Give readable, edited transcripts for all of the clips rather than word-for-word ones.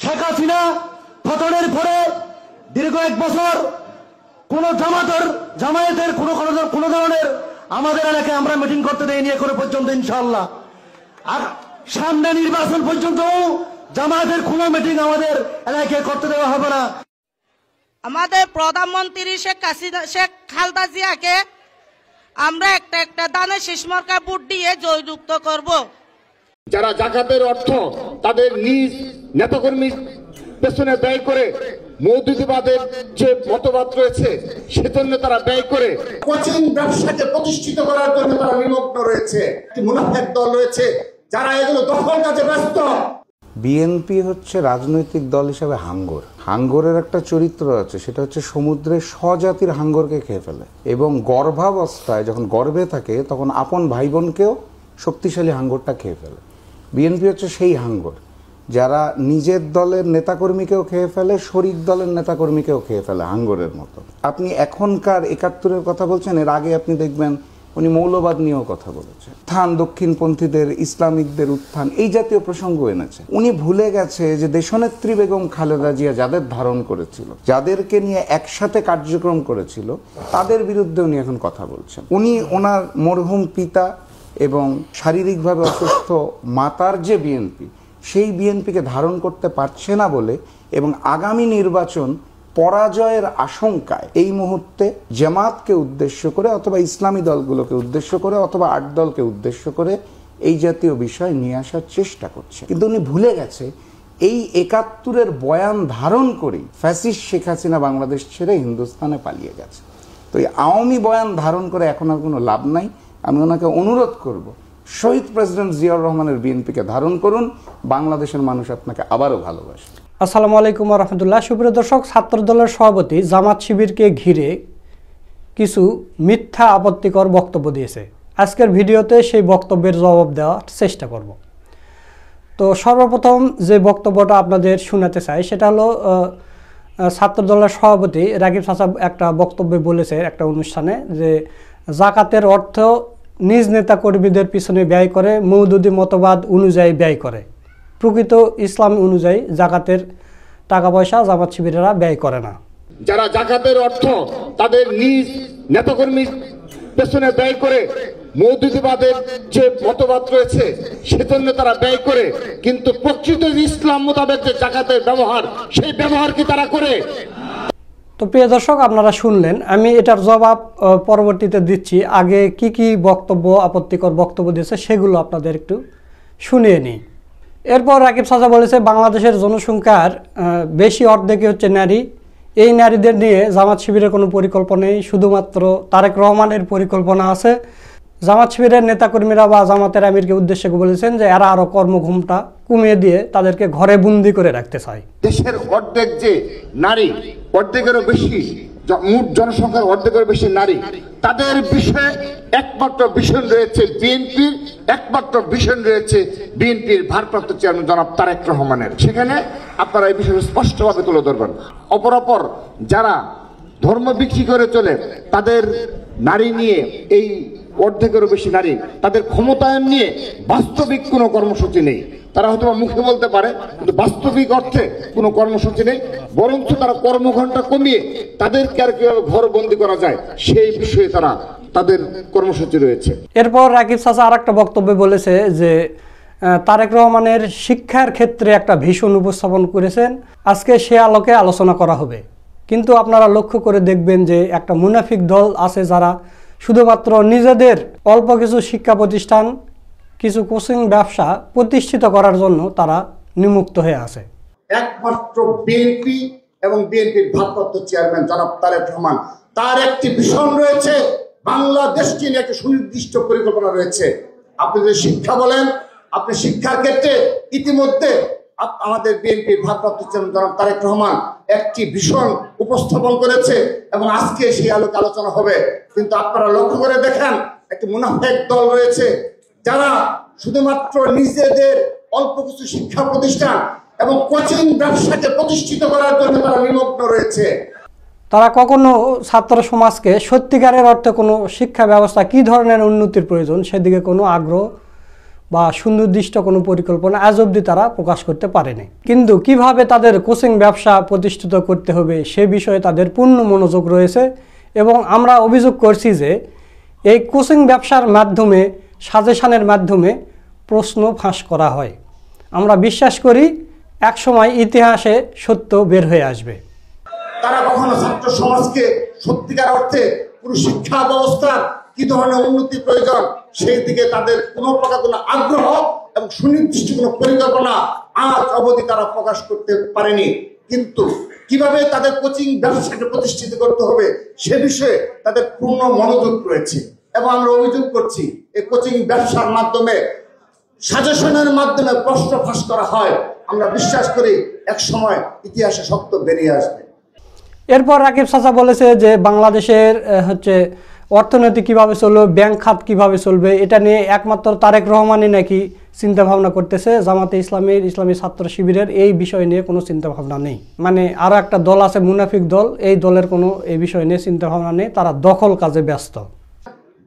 শেখ হাসিনা পতনের পরে দীর্ঘ 1 বছর কোন জামায়াতের কোন ধরনের আমাদের এলাকায় আমরা মিটিং করতে দেয়নি এখনো পর্যন্ত ইনশাআল্লাহ। আর সামনে নির্বাচন পর্যন্ত জামায়াতের কোন মিটিং আমাদের এলাকায় করতে দেওয়া হবে না। আমাদের প্রধানমন্ত্রী শেখ খালেদা জিয়াকে আমরা একটা দানে শীষমার্কা ভোট দিয়ে জয়যুক্ত করব। যারা জাকাতের অর্থ তাদের নিজ নেতাকর্মীর পেছনে ব্যয় করে মৌদুদিবাদের যে মতবাদ রয়েছে সেজন্য তারা ব্যয় করে কোচিং ব্যবসাকে প্রতিষ্ঠিত করার জন্য তারা নিমগ্ন রয়েছে। একটি মুনাফেক দল রয়েছে যারা এগুলো দখল কাজে ব্যস্ত। বিএনপি হচ্ছে রাজনৈতিক দল হিসাবে হাঙ্গরের একটা চরিত্র আছে, সেটা হচ্ছে সমুদ্রের স্বজাতির হাঙ্গরকে খেয়ে ফেলে এবং গর্ভাবস্থায় যখন গর্ভে থাকে তখন আপন ভাই বোনকেও শক্তিশালী হাঙ্গরটা খেয়ে ফেলে। বিএনপি হচ্ছে সেই হাঙ্গর যারা নিজের দলের নেতাকর্মীকেও খেয়ে ফেলে, শরিক দলের নেতাকর্মীকেও খেয়ে ফেলে হাঙ্গরের মতো। আপনি এখনকার ৭১-এর কথা বলছেন, এর আগে আপনি দেখবেন উনি মৌলবাদ নিয়েও কথা বলেছেন, দক্ষিণপন্থীদের ইসলামিকদের উত্থান, এই জাতীয় প্রসঙ্গ এনেছে। উনি ভুলে গেছে যে দেশনেত্রী বেগম খালেদা জিয়া যাদের ধারণ করেছিল, যাদেরকে নিয়ে একসাথে কার্যক্রম করেছিল, তাদের বিরুদ্ধে উনি এখন কথা বলছেন। উনি ওনার মরহুম পিতা এবং শারীরিকভাবে অসুস্থ মাতার যে বিএনপি, সেই বিএনপিকে ধারণ করতে পারছে না বলে এবং আগামী নির্বাচন পরাজয়ের আশঙ্কায় এই মুহূর্তে জামাতকে উদ্দেশ্য করে অথবা ইসলামী দলগুলোকে উদ্দেশ্য করে অথবা ৮ দলকে উদ্দেশ্য করে এই জাতীয় বিষয় নিয়ে আসার চেষ্টা করছে। কিন্তু উনি ভুলে গেছে এই ৭১-এর বয়ান ধারণ করেই ফ্যাসিস্ট শেখ হাসিনা বাংলাদেশ ছেড়ে হিন্দুস্তানে পালিয়ে গেছে। তো এই আওয়ামী বয়ান ধারণ করে এখন আর কোনো লাভ নাই। আমি ওনাকে অনুরোধ করব, শহীদ প্রেসিডেন্ট জিয়াউর রহমানের বিএনপিকে ধারণ করুন, বাংলাদেশের মানুষ আপনাকে আবারও ভালোবাসে। আসসালামু আলাইকুম ওয়া রাহমাতুল্লাহ। সুপ্রিয় দর্শক, ছাত্র দলের সভাপতি জামাত শিবিরকে ঘিরে কিছু মিথ্যা আপত্তিকর বক্তব্য দিয়েছে। আজকের ভিডিওতে সেই বক্তব্যের জবাব দেওয়ার চেষ্টা করব। তো সর্বপ্রথম যে বক্তব্যটা আপনাদের শোনাতে চাই সেটা হলো ছাত্র দলের সভাপতি রাকিব চাচা একটা বক্তব্যে বলেছে একটা অনুষ্ঠানে যে জাকাতের অর্থ নিজ নেতা কর্মীদের পিছনে ব্যয় করে, মওদুদি মতবাদ অনুযায়ী ব্যয় করে। প্রকৃত ইসলাম অনুযায়ী জাকাতের টাকা পয়সা জামাত শিবিরেরা ব্যয় করে না। যারা জাকাতের অর্থ তাদের নিজ নেতাকর্মীর পেছনে ব্যয় করে মৌদুদিবাদের যে মতবাদ রয়েছে সেজন্য তারা ব্যয় করে, কিন্তু প্রকৃত ইসলাম মোতাবেক যে জাকাতের ব্যবহার, সেই ব্যবহার কি তারা করে? তো প্রিয় দর্শক, আপনারা শুনলেন, আমি এটার জবাব পরবর্তীতে দিচ্ছি। আগে কি কি বক্তব্য, আপত্তিকর বক্তব্য দিয়েছে সেগুলো আপনাদের একটু শুনিয়ে নিই। এরপর রাকিব চাচা বলেছে বাংলাদেশের জনসংখ্যার বেশি অর্ধেকই হচ্ছে নারী। এই নারীদের নিয়ে জামাত শিবিরের কোনো পরিকল্পনা নেই, শুধুমাত্র তারেক রহমানের পরিকল্পনা আছে। জামাত শিবিরের নেতাকর্মীরা বা জামাতের আমিরকে উদ্দেশ্যে বলেছেন যে এরা আরও কর্মঘণ্টা কমিয়ে দিয়ে তাদেরকে ঘরে বন্দি করে রাখতে চায়। দেশের অর্ধেক যে নারী, অর্ধেকেরও বেশি, মোট জনসংখ্যার অর্ধেকের বেশি নারী, তাদের বিষয়ে একমাত্র ভিশন রয়েছে বিএনপির, একমাত্র ভিশন রয়েছে বিএনপির ভারপ্রাপ্ত চেয়ারম্যান জনাব তারেক রহমানের। সেখানে আপনারা এই বিষয়ে স্পষ্টভাবে তুলে ধরবেন। অপরাপর যারা ধর্ম বিক্রি করে চলে, তাদের নারী নিয়ে, এই অর্ধেকেরও বেশি নারী, তাদের ক্ষমতায়ন নিয়ে বাস্তবিক কোনো কর্মসূচি নেই। তারা হয়তো মুখে বলতে পারে, কিন্তু বাস্তবিক অর্থে কোনো কর্মসূচি নেই। বরঞ্চ তারা কর্মঘণ্টা কমিয়ে তাদেরকে আর কিভাবে ঘর বন্দি করা যায় সেই বিষয়ে তাদের কর্মসূচি রয়েছে। এরপর রাকিব চাচা আর একটা বক্তব্যে বলেছে যে তারেক রহমানের শিক্ষার ক্ষেত্রে একটা ভীষণ উপস্থাপন করেছেন, আজকে সে আলোকে আলোচনা করা হবে। কিন্তু আপনারা লক্ষ্য করে দেখবেন যে একটা মুনাফিক দল আছে যারা শুধুমাত্র নিজেদের অল্প কিছু শিক্ষা প্রতিষ্ঠান, কিছু কোচিং ব্যবসা প্রতিষ্ঠিত করার জন্য তারা নিমুক্ত হয়ে আছে। একমাত্র বিএনপি এবং বিএনপির ভারপ্রাপ্ত চেয়ারম্যান জনাব তারেক রহমান, তার একটি ভিশন রয়েছে, বাংলাদেশকে নিয়ে একটা সুনির্দিষ্ট পরিকল্পনা রয়েছে। আপনি যদি শিক্ষা বলেন, আপনি শিক্ষার ক্ষেত্রে ইতিমধ্যে আমাদের বিএনপির ভারপ্রাপ্ত চেয়ারম্যান জনাব তারেক রহমান একটি ভিশন উপস্থাপন করেছে এবং আজকে সেই আলোকে আলোচনা হবে। কিন্তু আপনারা লক্ষ্য করে দেখেন, একটি মুনাফেক দল রয়েছে যারা শুধুমাত্র নিজেদের অল্প কিছু শিক্ষা প্রতিষ্ঠান এবং কোচিং ব্যবসাকে প্রতিষ্ঠিত করার জন্য তারা নিমগ্ন রয়েছে। তারা কখনো ছাত্র সমাজকে সত্যিকারের অর্থে কোনো শিক্ষা ব্যবস্থা কী ধরনের উন্নতির প্রয়োজন সেদিকে কোনো আগ্রহ বা সুনির্দিষ্ট কোনো পরিকল্পনা আজ অবধি তারা প্রকাশ করতে পারেনি। কিন্তু কিভাবে তাদের কোচিং ব্যবসা প্রতিষ্ঠিত করতে হবে সে বিষয়ে তাদের পূর্ণ মনোযোগ রয়েছে এবং আমরা অভিযোগ করছি যে এই কোচিং ব্যবসার মাধ্যমে সাজেশনের মাধ্যমে প্রশ্ন ফাঁস করা হয়। আমরা বিশ্বাস করি একসময় ইতিহাসে সত্য বের হয়ে আসবে। তারা কখনো ছাত্র সমাজকে সত্যিকার অর্থে পুরো শিক্ষা ব্যবস্থার কি ধরনের উন্নতি প্রয়োজন সেই দিকে তাদের কোনো প্রকার কোনো আগ্রহ এবং সুনির্দিষ্ট কোনো পরিকল্পনা আজ অবধি তারা প্রকাশ করতে পারেনি। কিন্তু কিভাবে তাদের কোচিং ব্যবসাকে প্রতিষ্ঠিত করতে হবে সে বিষয়ে তাদের পূর্ণ মনোযোগ রয়েছে এবং আমরা অভিযোগ করছি এই কোচিং ব্যবসার মাধ্যমে সাজেশনের মাধ্যমে প্রশ্ন ফাঁস করা হয়। আমরা বিশ্বাস করি এক সময় ইতিহাসে সত্য বেরিয়ে আসবে। এরপর রাকিব চাচা বলেছে যে বাংলাদেশের অর্থনীতি কিভাবে চলবে, ব্যাংক খাত কিভাবে চলবে, এটা নিয়ে একমাত্র তারেক রহমানই নাকি চিন্তা ভাবনা করতেছে। জামাতে ইসলামী ছাত্র শিবিরের এই বিষয় নিয়ে কোনো চিন্তা ভাবনা নেই। মানে আরও একটা দল আছে মুনাফিক দল, এই দলের কোনো এই বিষয় নিয়ে চিন্তা ভাবনা নেই, তারা দখল কাজে ব্যস্ত।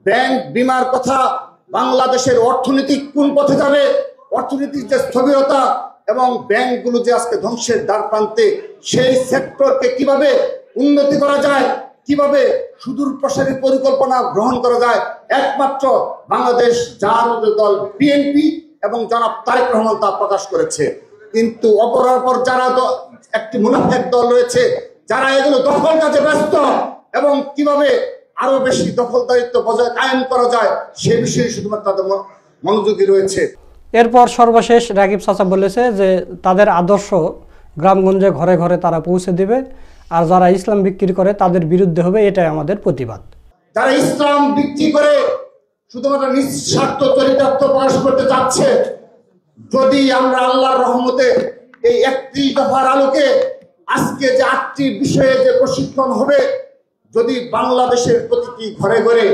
ব্যাংক বিমার কথা, বাংলাদেশের অর্থনীতি কোন পথে যাবে, অর্থনীতির যে স্থবিরতা এবং ব্যাংকগুলো যে আজকে ধ্বংসের দ্বার প্রান্তে, সেই সেক্টরকে কিভাবে উন্নতি করা যায়, কিভাবে সুদূর প্রসারী পরিকল্পনা গ্রহণ করা যায়, একমাত্র বাংলাদেশ জাতীয় দল বিএনপি এবং জনাব তারেক রহমান তা প্রকাশ করেছে। কিন্তু অপরাপর যারা একটি মুনাফিক দল রয়েছে যারা এগুলো দখল কাজে ব্যস্ত এবং কিভাবে আরো বেশি দখলদারিত্ব বজায় কায়েম করা যায় সে বিষয়ে শুধুমাত্র তাদের মনোযোগী রয়েছে। এরপর সর্বশেষ রাকিব চাচা বলেছে যে তাদের আদর্শ গ্রামগঞ্জে ঘরে ঘরে তারা পৌঁছে দিবে, আর যারা ইসলাম বিক্রি করে তাদের বিরুদ্ধে হবে, এটাই আমাদের প্রতিবাদ। যারা ইসলাম বিক্রি করে শুধুমাত্র নিঃস্বার্থ চরিতার্থ প্রকাশ করতে চাচ্ছে, যদি আমরা আল্লাহর রহমতে এই 31 দফার আলোকে আজকে যে 8টি বিষয়ে যে প্রশিক্ষণ হবে, যদি বাংলাদেশের প্রতিটি ঘরে ঘরে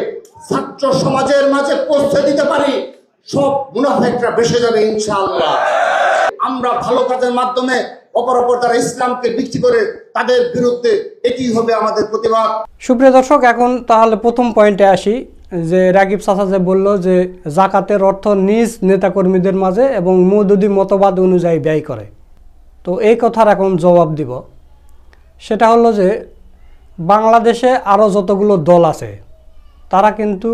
ছাত্র সমাজের মাঝে পৌঁছে দিতে পারি, সব মুনাফিকরা বেসে যাবে ইনশাআল্লাহ। আমরা ভালো কাজের মাধ্যমে অপরাপর যারা ইসলামকে বিক্রি করে তাদের বিরুদ্ধে, এটি হবে আমাদের প্রতিবাদ। সুপ্রিয় দর্শক, এখন তাহলে প্রথম পয়েন্টে আসি যে রাকিব চাচা যে বলল যে জাকাতের অর্থ নিজ নেতাকর্মীদের মাঝে এবং মওদুদি মতবাদ অনুযায়ী ব্যয় করে। তো এই কথার এখন জবাব দিব। সেটা হলো যে বাংলাদেশে আরও যতগুলো দল আছে তারা কিন্তু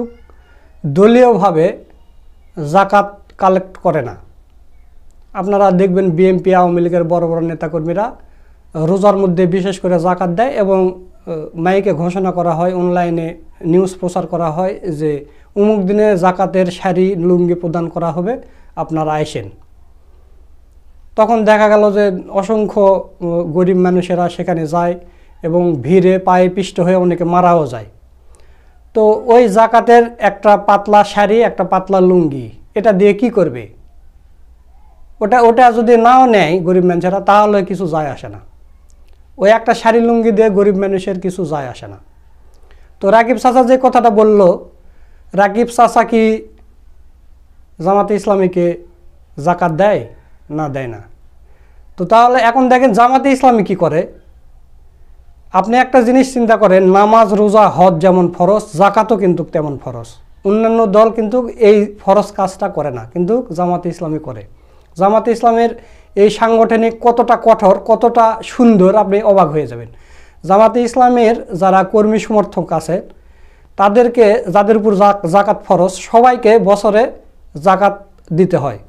দলীয়ভাবে জাকাত কালেক্ট করে না। আপনারা দেখবেন বিএনপি আওয়ামী লীগের বড় বড় নেতাকর্মীরা রোজার মধ্যে বিশেষ করে জাকাত দেয় এবং মাইকে ঘোষণা করা হয়, অনলাইনে নিউজ প্রচার করা হয় যে অমুক দিনে জাকাতের শাড়ি লুঙ্গি প্রদান করা হবে, আপনারা আইসেন। তখন দেখা গেল যে অসংখ্য গরিব মানুষেরা সেখানে যায় এবং ভিড়ে পায়ে পিষ্ট হয়ে অনেকে মারাও যায়। তো ওই জাকাতের একটা পাতলা শাড়ি, একটা পাতলা লুঙ্গি, এটা দিয়ে কি করবে? ওটা যদি নাও নেয় গরিব মানুষেরা, তাহলে কিছু যায় আসে না। ওই একটা শাড়ি লুঙ্গি দিয়ে গরিব মানুষের কিছু যায় আসে না। তো রাকিব চাচা যে কথাটা বলল, রাকিব চাচা কি জামাতে ইসলামীকে জাকাত দেয়? না, দেয় না। তো তাহলে এখন দেখেন জামাতে ইসলামী কি করে। আপনি একটা জিনিস চিন্তা করেন, নামাজ রোজা হজ যেমন ফরজ, জাকাতও কিন্তু তেমন ফরজ। অন্যান্য দল কিন্তু এই ফরজ কাজটা করে না, কিন্তু জামাতে ইসলামী করে। জামাতে ইসলামের এই সাংগঠনিক কতটা কঠোর, কতটা সুন্দর, আপনি অবাক হয়ে যাবেন। জামাতে ইসলামের যারা কর্মী সমর্থক আছে তাদেরকে, যাদের উপর জাকাত ফরজ, সবাইকে বছরে জাকাত দিতে হয়।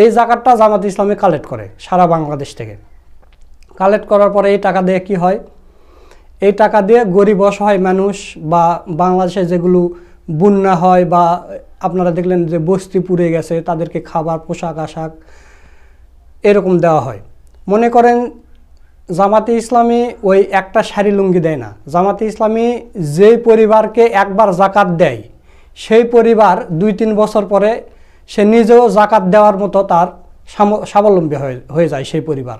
এই জাকাতটা জামাতে ইসলামী কালেক্ট করে সারা বাংলাদেশ থেকে। কালেক্ট করার পরে এই টাকা দিয়ে কি হয়? এই টাকা দিয়ে গরিব অসহায় মানুষ বা বাংলাদেশে যেগুলো বন্যা হয় বা আপনারা দেখলেন যে বস্তি পুড়ে গেছে, তাদেরকে খাবার, পোশাক আশাক এরকম দেওয়া হয়। মনে করেন জামাতে ইসলামী ওই একটা শাড়ি লুঙ্গি দেয় না। জামাতে ইসলামী যেই পরিবারকে একবার জাকাত দেয়, সেই পরিবার 2-3 বছর পরে সে নিজেও জাকাত দেওয়ার মতো তার স্বাবলম্বী হয়ে যায় সেই পরিবার।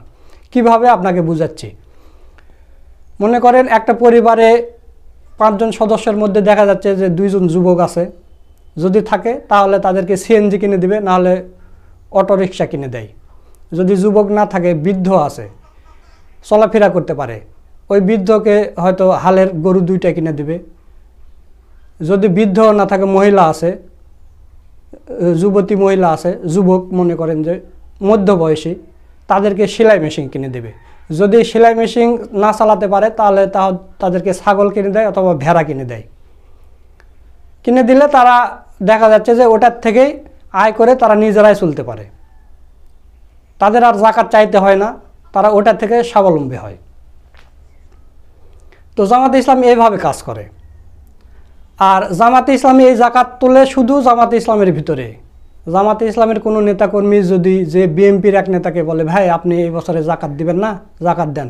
কিভাবে আপনাকে বুঝাচ্ছি। মনে করেন একটা পরিবারে 5 জন সদস্যের মধ্যে দেখা যাচ্ছে যে 2 জন যুবক আছে, যদি থাকে তাহলে তাদেরকে সিএনজি কিনে দিবে, নাহলে অটোরিকশা কিনে দেয়। যদি যুবক না থাকে, বৃদ্ধ আছে, চলাফেরা করতে পারে, ওই বৃদ্ধকে হয়তো হালের গরু 2টা কিনে দিবে। যদি বৃদ্ধ না থাকে, মহিলা আছে, যুবতী মহিলা আছে, যুবক মনে করেন যে মধ্যবয়সী, তাদেরকে সেলাই মেশিন কিনে দেবে। যদি সেলাই মেশিন না চালাতে পারে তাহলে তাদেরকে ছাগল কিনে দেয় অথবা ভেড়া কিনে দেয়। কিনে দিলে তারা দেখা যাচ্ছে যে ওটার থেকেই আয় করে তারা নিজেরাই চলতে পারে, তাদের আর জাকাত চাইতে হয় না, তারা ওটা থেকে স্বাবলম্বী হয়। তো জামাতে ইসলামী এইভাবে কাজ করে। আর জামাতে ইসলামী এই জাকাত তোলে শুধু জামাতে ইসলামের ভিতরে। জামাতে ইসলামের কোনো নেতাকর্মী যদি যে বিএনপির এক নেতাকে বলে ভাই আপনি এই বছরে জাকাত দিবেন না, জাকাত দেন,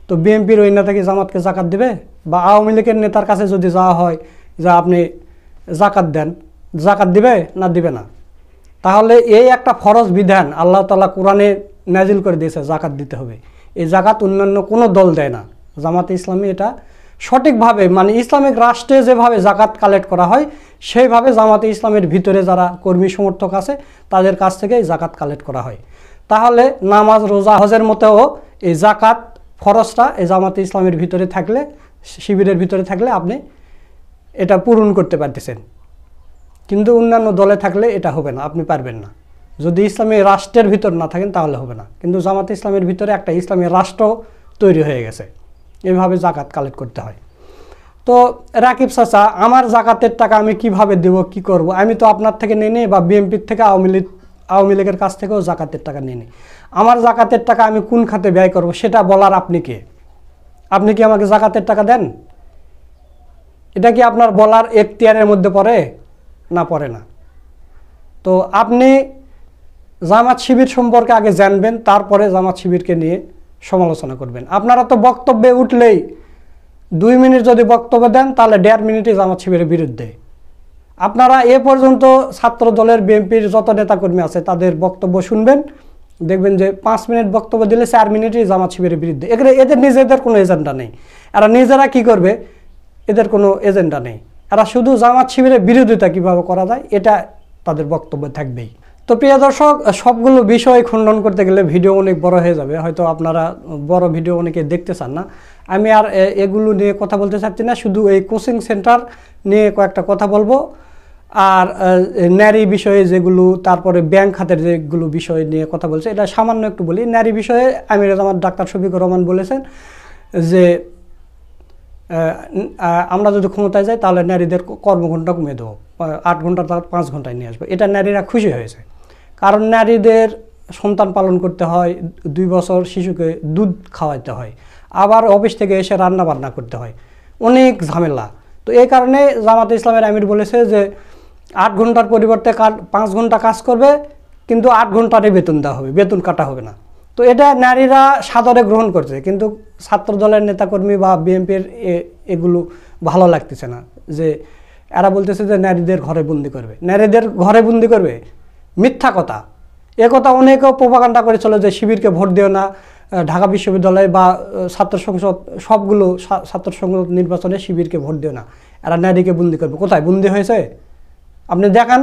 তো বিএনপির ওই নেতাকে জামাতকে জাকাত দিবে? বা আওয়ামী লীগের নেতার কাছে যদি যাওয়া হয় যে আপনি জাকাত দেন, জাকাত দিবে না দিবে না? তাহলে এই একটা ফরজ বিধান আল্লাহ তাআলা কোরআনে নাজিল করে দিয়েছে, জাকাত দিতে হবে। এই জাকাত অন্যান্য কোনো দল দেয় না। জামাতে ইসলামী এটা সঠিকভাবে, মানে ইসলামিক রাষ্ট্রে যেভাবে জাকাত কালেক্ট করা হয় সেইভাবে জামাতে ইসলামের ভিতরে যারা কর্মী সমর্থক আছে তাদের কাছ থেকে এই জাকাত কালেক্ট করা হয়। তাহলে নামাজ, রোজা, হজের মতেও এই জাকাত ফরজটা এই জামাতে ইসলামের ভিতরে থাকলে, শিবিরের ভিতরে থাকলে আপনি এটা পূরণ করতে পারতেছেন। কিন্তু অন্যান্য দলে থাকলে এটা হবে না, আপনি পারবেন না। যদি ইসলামী রাষ্ট্রের ভিতর না থাকেন তাহলে হবে না। কিন্তু জামাতে ইসলামের ভিতরে একটা ইসলামী রাষ্ট্র তৈরি হয়ে গেছে, এইভাবে জাকাত কালেক্ট করতে হয়। তো রাকিব চাচা, আমার জাকাতের টাকা আমি কিভাবে দেব, কি করব? আমি তো আপনার থেকে নিয়ে নিই বা বিএনপির থেকে আওয়ামী লীগের কাছ থেকেও জাকাতের টাকা নিয়ে নিই। আমার জাকাতের টাকা আমি কোন খাতে ব্যয় করব সেটা বলার আপনি কে? আপনি কি আমাকে জাকাতের টাকা দেন? এটা কি আপনার বলার এখতিয়ারের মধ্যে পড়ে? না, পড়ে না। তো আপনি জামাত শিবির সম্পর্কে আগে জানবেন, তারপরে জামাত শিবিরকে নিয়ে সমালোচনা করবেন। আপনারা তো বক্তব্যে উঠলেই 2 মিনিট যদি বক্তব্য দেন তাহলে 1.5 মিনিটই জামাত শিবিরের বিরুদ্ধে। আপনারা এ পর্যন্ত ছাত্র দলের, বিএনপির যত নেতাকর্মী আছে তাদের বক্তব্য শুনবেন, দেখবেন যে 5 মিনিট বক্তব্য দিলে 4 মিনিটই জামাত শিবিরের বিরুদ্ধে। এদের নিজেদের কোনো এজেন্ডা নেই। এরা নিজেরা কি করবে, এদের কোনো এজেন্ডা নেই। এরা শুধু জামাত শিবিরের বিরোধিতা কিভাবে করা যায় এটা তাদের বক্তব্য থাকবেই। তো প্রিয় দর্শক, সবগুলো বিষয় খণ্ডন করতে গেলে ভিডিও অনেক বড় হয়ে যাবে, হয়তো আপনারা বড় ভিডিও অনেকে দেখতে চান না। আমি আর এগুলো নিয়ে কথা বলতে চাচ্ছি না, শুধু এই কোচিং সেন্টার নিয়ে কয়েকটা কথা বলবো। আর নারী বিষয়ে যেগুলো, তারপরে ব্যাংক খাতের যেগুলো বিষয় নিয়ে কথা বলছে এটা সামান্য একটু বলি। নারী বিষয়ে আমির জামাত ডাক্তার শফিকুর রহমান বলেছেন যে আমরা যদি ক্ষমতায় যাই তাহলে নারীদের কর্মঘণ্টা কমিয়ে দেবো, 8 ঘন্টা 5 ঘন্টায় নিয়ে আসবো। এটা নারীরা খুশি হয়েছে, কারণ নারীদের সন্তান পালন করতে হয়, 2 বছর শিশুকে দুধ খাওয়াইতে হয়, আবার অফিস থেকে এসে রান্না বান্না করতে হয়, অনেক ঝামেলা। তো এই কারণে জামাতে ইসলামের আমির বলেছে যে 8 ঘন্টার পরিবর্তে 5 ঘন্টা কাজ করবে, কিন্তু 8 ঘন্টারই বেতন দেওয়া হবে, বেতন কাটা হবে না। তো এটা নারীরা সাদরে গ্রহণ করছে, কিন্তু ছাত্র দলের নেতাকর্মী বা বিএনপির এগুলো ভালো লাগতেছে না। যে এরা বলতেছে যে নারীদের ঘরে বন্দি করবে, নারীদের ঘরে বন্দি করবে, মিথ্যা কথা। এ কথা অনেকেও প্রোপাগান্ডা করেছিল যে শিবিরকে ভোট দিও না, ঢাকা বিশ্ববিদ্যালয় বা ছাত্র সংসদ, সবগুলো ছাত্র সংসদ নির্বাচনে শিবিরকে ভোট দিও না, এরা নারীকে বন্দি করবে। কোথায় বন্দি হয়েছে আপনি দেখান,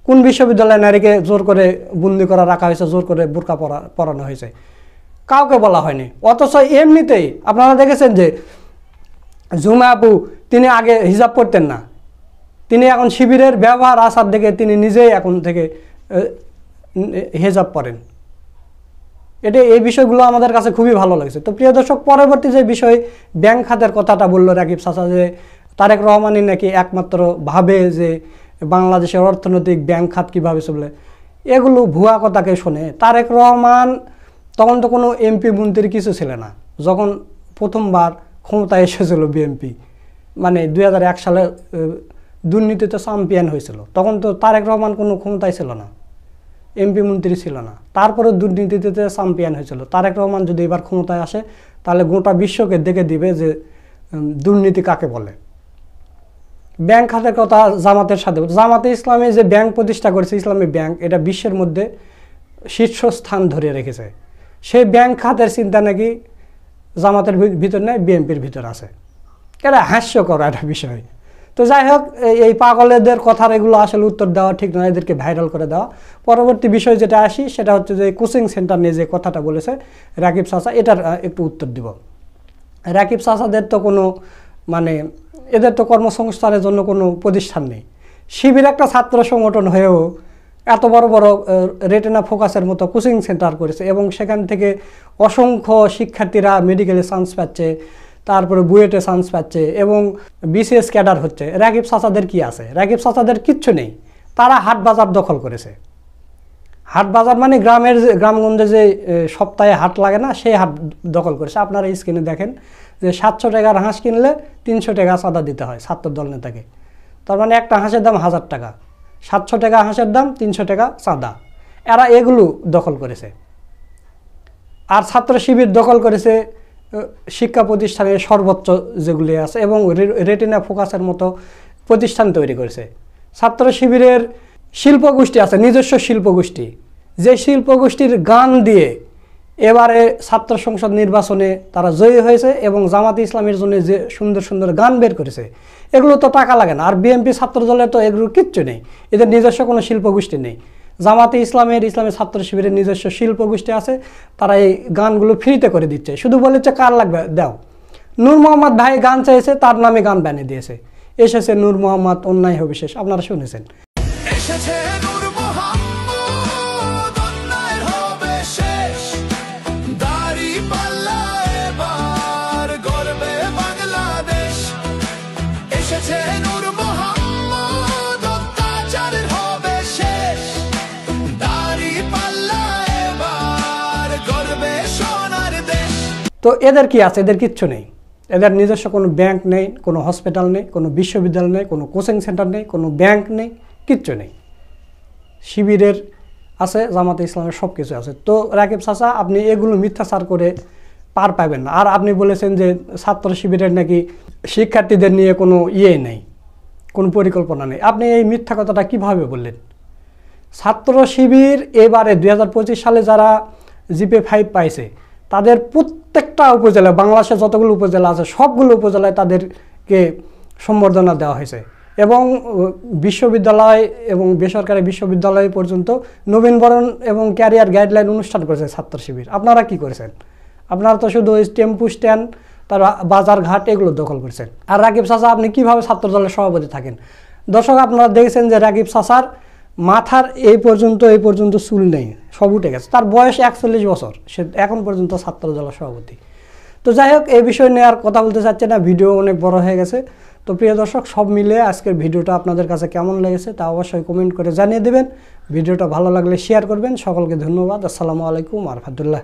কোন বিশ্ববিদ্যালয়ে নারীকে জোর করে বন্দি করা রাখা হয়েছে, জোর করে বোরকা পরানো হয়েছে? কাউকে বলা হয়নি। অথচ এমনিতেই আপনারা দেখেছেন যে জুমা আপু, তিনি আগে হিজাব পরতেন না, তিনি এখন শিবিরের ব্যবহার আচার দেখে তিনি নিজেই এখন থেকে হিজাব পরেন। এই বিষয়গুলো আমাদের কাছে খুবই ভালো লাগছে। তো প্রিয় দর্শক, পরবর্তী যে বিষয় ব্যাংক খাতের কথাটা বললো রাকিব চাচা, যে তারেক রহমানই নাকি একমাত্র ভাবে যে বাংলাদেশের অর্থনৈতিক ব্যাংক খাত কীভাবে চলে, এগুলো ভুয়া কথাকে শোনে। তারেক রহমান তখন তো কোনো এমপি মন্ত্রী কিছু ছিল না, যখন প্রথমবার ক্ষমতায় এসেছিল বিএনপি, মানে 2001 সালে দুর্নীতিতে চ্যাম্পিয়ন হয়েছিল, তখন তো তারেক রহমান কোনো ক্ষমতায় ছিল না, এমপি মন্ত্রী ছিল না, তারপরে দুর্নীতিতে চ্যাম্পিয়ন হয়েছিল। তারেক রহমান যদি এবার ক্ষমতায় আসে তাহলে গোটা বিশ্বকে দেখে দিবে যে দুর্নীতি কাকে বলে। ব্যাংক খাতের কথা জামাতের সাথে, জামাতে ইসলামী যে ব্যাংক প্রতিষ্ঠা করেছে, ইসলামী ব্যাংক, এটা বিশ্বের মধ্যে শীর্ষস্থান ধরে রেখেছে। সেই ব্যাংক খাতের চিন্তা নাকি জামাতের ভিতর নেই, বিএনপির ভিতর আছে। এটা হাস্যকর একটা বিষয়। তো যাই হোক, এই পাগলেদের কথার এগুলো আসলে উত্তর দেওয়া ঠিক নয়, এদেরকে ভাইরাল করে দেওয়া। পরবর্তী বিষয় যেটা আসি সেটা হচ্ছে যে কোচিং সেন্টার নিয়ে যে কথাটা বলেছে রাকিব চাচা, এটার একটু উত্তর দিব। রাকিব চাচাদের তো কোনো, মানে এদের তো কর্মসংস্থানের জন্য কোনো প্রতিষ্ঠান নেই, শিবির একটা ছাত্র সংগঠন হয়েও এত বড় বড় রেটিনা ফোকাসের মতো কোচিং সেন্টার করেছে এবং সেখান থেকে অসংখ্য শিক্ষার্থীরা মেডিকেলে চান্স পাচ্ছে, তারপরে বুয়েটে চান্স পাচ্ছে এবং বিসিএস ক্যাডার হচ্ছে। রাকিব চাচাদের কি আছে? রাকিব চাচাদের কিচ্ছু নেই। তারা হাট বাজার দখল করেছে। হাট বাজার মানে গ্রামগঞ্জে যে সপ্তাহে হাট লাগে না, সেই হাট দখল করেছে। আপনারা স্ক্রিনে দেখেন যে 700 টাকার হাঁস কিনলে 300 টাকা চাঁদা দিতে হয় ছাত্র দল নেতাকে। তার মানে একটা হাঁসের দাম 1000 টাকা, 700 টাকা হাঁসের দাম, 300 টাকা চাঁদা। এরা এগুলো দখল করেছে। আর ছাত্র শিবির দখল করেছে শিক্ষা প্রতিষ্ঠানের সর্বোচ্চ যেগুলি আছে এবং রেটিনা ফোকাসের মতো প্রতিষ্ঠান তৈরি করেছে। ছাত্র শিবিরের শিল্পগোষ্ঠী আছে, নিজস্ব শিল্পগোষ্ঠী, যে শিল্পগোষ্ঠীর গান দিয়ে এবারে ছাত্র সংসদ নির্বাচনে তারা জয়ী হয়েছে এবং জামাতে ইসলামের জন্য যে সুন্দর সুন্দর গান বের করেছে, এগুলো তো টাকা লাগে না। আর বিএনপি ছাত্র দলের তো এগুলো কিচ্ছু নেই, এদের নিজস্ব কোনো শিল্পগোষ্ঠী নেই। জামাতে ইসলামের ছাত্র শিবিরের নিজস্ব শিল্পগোষ্ঠী আছে, তারা এই গানগুলো ফ্রিতে করে দিচ্ছে, শুধু বলেছে কার লাগবে দাও। নূর মোহাম্মদ ভাই গান চাইছে, তার নামে গান বানিয়ে দিয়েছে। এসেছে নূর মোহাম্মদ, অন্যায় হবে শেষ, আপনারা শুনেছেন। তো এদের কি আছে? এদের কিচ্ছু নেই। এদের নিজস্ব কোনো ব্যাংক নেই, কোনো হসপিটাল নেই, কোনো বিশ্ববিদ্যালয় নেই, কোনো কোচিং সেন্টার নেই, কোনো ব্যাংক নেই, কিচ্ছু নেই। শিবিরের আছে, জামাতে ইসলামের সব কিছু আছে। তো রাকিব চাচা, আপনি এগুলো মিথ্যাচার করে পার পাবেন না। আর আপনি বলেছেন যে ছাত্র শিবিরের নাকি শিক্ষার্থীদের নিয়ে কোনো নেই, কোনো পরিকল্পনা নেই। আপনি এই মিথ্যা কথাটা কিভাবে বললেন? ছাত্র শিবির এবারে 2025 সালে যারা GPA-5 পাইছে, তাদের প্রত্যেকটা উপজেলায়, বাংলাদেশে যতগুলো উপজেলা আছে সবগুলো উপজেলায় তাদেরকে সম্বর্ধনা দেওয়া হয়েছে এবং বিশ্ববিদ্যালয় এবং বেসরকারি বিশ্ববিদ্যালয় পর্যন্ত নবীনবরণ এবং ক্যারিয়ার গাইডলাইন অনুষ্ঠান করেছে ছাত্র শিবির। আপনারা কি করেছেন? আপনারা তো শুধু ওই টেম্পু স্ট্যান্ড, তার বাজার ঘাট এগুলো দখল করেছেন। আর রাকিব চাচা, আপনি কিভাবে ছাত্র দলের সভাপতি থাকেন? দর্শক, আপনারা দেখেছেন যে রাকিব চাচার মাথার এই পর্যন্ত চুল নেই, সব উঠে গেছে। তার বয়স 41 বছর, সে এখন পর্যন্ত ছাত্র দলের সভাপতি। তো যাই হোক, এই বিষয় নিয়ে আর কথা বলতে চাচ্ছি না, ভিডিও অনেক বড় হয়ে গেছে। তো প্রিয় দর্শক, সব মিলে আজকের ভিডিওটা আপনাদের কাছে কেমন লেগেছে তা অবশ্যই কমেন্ট করে জানিয়ে দেবেন। ভিডিওটা ভালো লাগলে শেয়ার করবেন। সকলকে ধন্যবাদ। আসসালামু আলাইকুম ওয়া রাহমাতুল্লাহ।